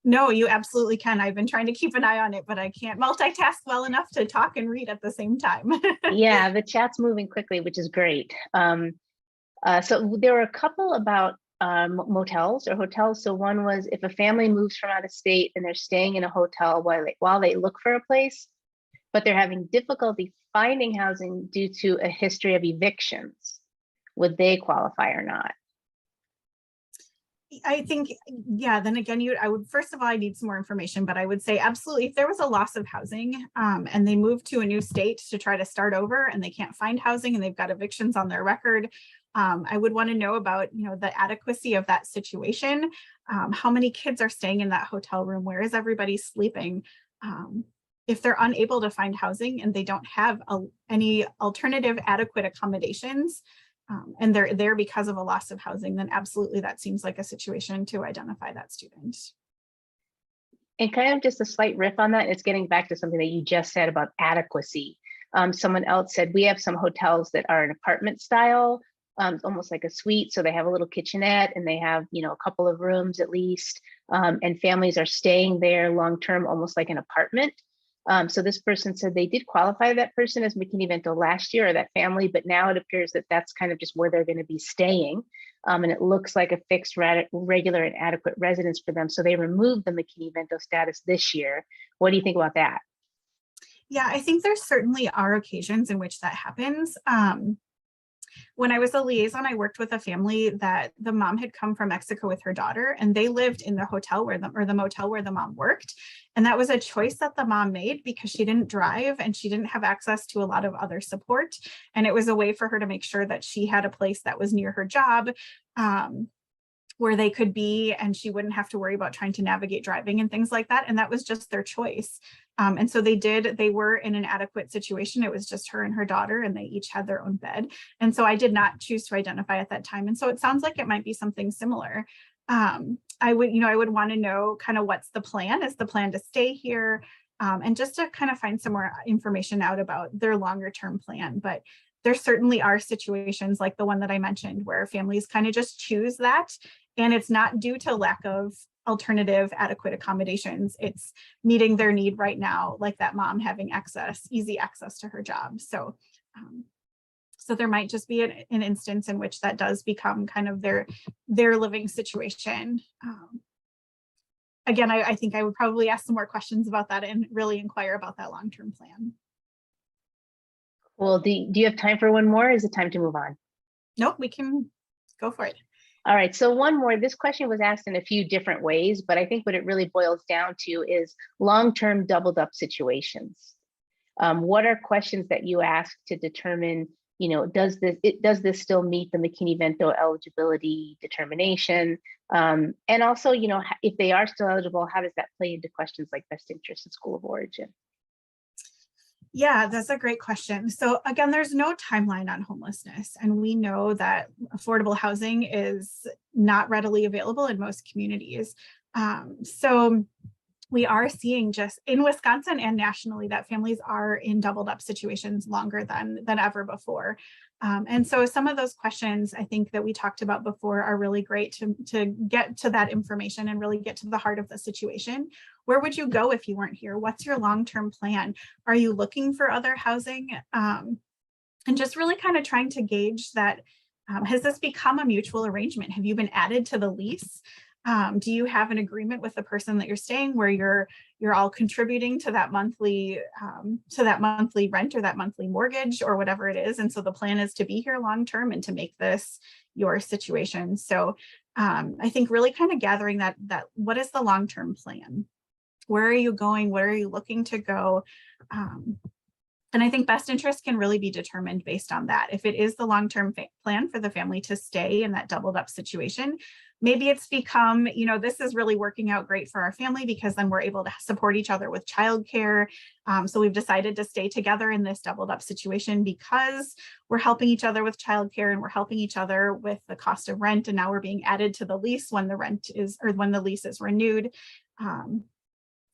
No, you absolutely can. I've been trying to keep an eye on it, but I can't multitask well enough to talk and read at the same time. Yeah, the chat's moving quickly, which is great. So there were a couple about motels or hotels. So one was, if a family moves from out of state and they're staying in a hotel while they look for a place, but they're having difficulty finding housing due to a history of evictions, would they qualify or not? I think, yeah, then again, I would, first of all, I need some more information, but I would say absolutely, if there was a loss of housing and they moved to a new state to try to start over and they can't find housing and they've got evictions on their record, I would want to know about, you know, the adequacy of that situation. How many kids are staying in that hotel room? Where is everybody sleeping? If they're unable to find housing and they don't have any alternative adequate accommodations, and they're there because of a loss of housing, then absolutely that seems like a situation to identify that student. And kind of just a slight riff on that, it's getting back to something that you just said about adequacy. Someone else said, we have some hotels that are an apartment style, almost like a suite. So they have a little kitchenette and they have, you know, a couple of rooms at least, and families are staying there long-term, almost like an apartment. So this person said they did qualify that person as McKinney-Vento last year, or that family, but now it appears that that's kind of just where they're going to be staying. And it looks like a fixed, regular and adequate residence for them. So they removed the McKinney-Vento status this year. What do you think about that? Yeah, I think there certainly are occasions in which that happens. When I was a liaison, I worked with a family that the mom had come from Mexico with her daughter, and they lived in the hotel where the motel where the mom worked. And that was a choice that the mom made because she didn't drive and she didn't have access to a lot of other support. And it was a way for her to make sure that she had a place that was near her job, where they could be, and she wouldn't have to worry about trying to navigate driving and things like that. And that was just their choice. And so they were in an adequate situation. It was just her and her daughter, and they each had their own bed. And so I did not choose to identify at that time. And so it sounds like it might be something similar. I would want to know kind of what's the plan. Is the plan to stay here? And just to kind of find some more information out about their longer term plan. But there certainly are situations like the one that I mentioned where families kind of just choose that. And it's not due to lack of alternative adequate accommodations. It's meeting their need right now, like that mom having easy access to her job. So there might just be an instance in which that does become kind of their living situation. Again, I think I would probably ask some more questions about that and really inquire about that long-term plan. Well, do you have time for one more, or is it time to move on? Nope, we can go for it. All right, so one more. This question was asked in a few different ways, but I think what it really boils down to is long-term doubled up situations. What are questions that you ask to determine, does this still meet the McKinney-Vento eligibility determination? And also, if they are still eligible, how does that play into questions like best interest and school of origin? Yeah, that's a great question. So again, there's no timeline on homelessness, and we know that affordable housing is not readily available in most communities. So we are seeing just in Wisconsin and nationally that families are in doubled up situations longer than ever before. And so some of those questions I think that we talked about before are really great to get to that information and really get to the heart of the situation. Where would you go if you weren't here? What's your long-term plan? Are you looking for other housing? And just really kind of trying to gauge that, has this become a mutual arrangement? Have you been added to the lease? Do you have an agreement with the person that you're staying where you're all contributing to that monthly rent or that monthly mortgage or whatever it is? And so the plan is to be here long term and to make this your situation. So I think really kind of gathering that what is the long term plan? Where are you going? Where are you looking to go? And I think best interest can really be determined based on that. If it is the long-term plan for the family to stay in that doubled up situation, maybe it's become, this is really working out great for our family because then we're able to support each other with childcare. So we've decided to stay together in this doubled up situation because we're helping each other with childcare and we're helping each other with the cost of rent. And now we're being added to the lease when when the lease is renewed.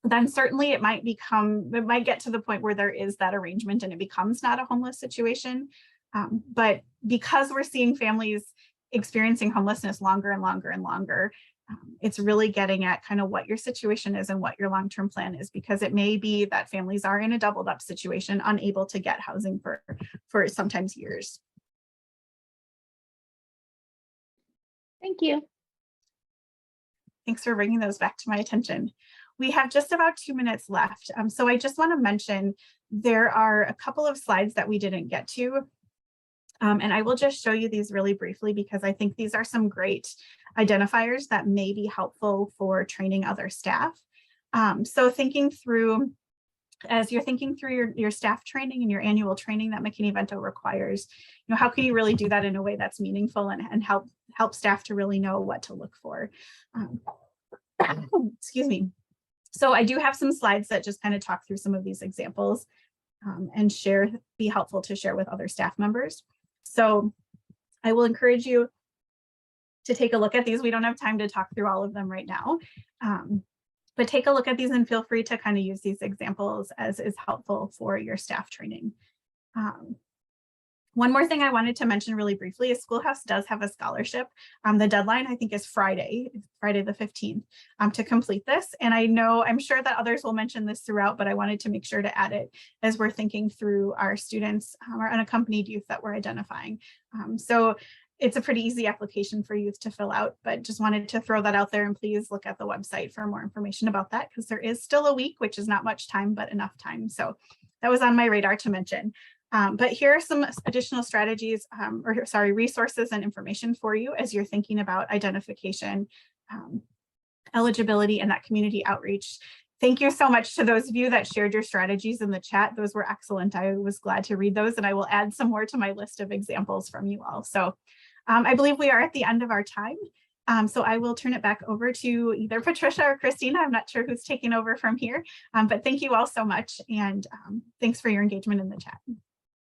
Then certainly it might get to the point where there is that arrangement and it becomes not a homeless situation. But because we're seeing families experiencing homelessness longer and longer and longer, it's really getting at kind of what your situation is and what your long-term plan is, because it may be that families are in a doubled up situation, unable to get housing for sometimes years. Thank you. Thanks for bringing those back to my attention. We have just about 2 minutes left. So I just want to mention there are a couple of slides that we didn't get to. And I will just show you these really briefly because I think these are some great identifiers that may be helpful for training other staff. So as you're thinking through your staff training and your annual training that McKinney-Vento requires, how can you really do that in a way that's meaningful and help staff to really know what to look for? Excuse me. So I do have some slides that just kind of talk through some of these examples and be helpful to share with other staff members. So I will encourage you to take a look at these. We don't have time to talk through all of them right now, but take a look at these and feel free to kind of use these examples as is helpful for your staff training. One more thing I wanted to mention really briefly is Schoolhouse does have a scholarship. The deadline, I think, is Friday the 15th, to complete this. And I'm sure that others will mention this throughout, but I wanted to make sure to add it as we're thinking through our students, our unaccompanied youth that we're identifying. So it's a pretty easy application for youth to fill out, but just wanted to throw that out there, and please look at the website for more information about that, because there is still a week, which is not much time, but enough time. So that was on my radar to mention. But here are some additional strategies, resources and information for you as you're thinking about identification, eligibility, and that community outreach. Thank you so much to those of you that shared your strategies in the chat. Those were excellent. I was glad to read those, and I will add some more to my list of examples from you all. So I believe we are at the end of our time. So I will turn it back over to either Patricia or Christina. I'm not sure who's taking over from here, but thank you all so much. And thanks for your engagement in the chat.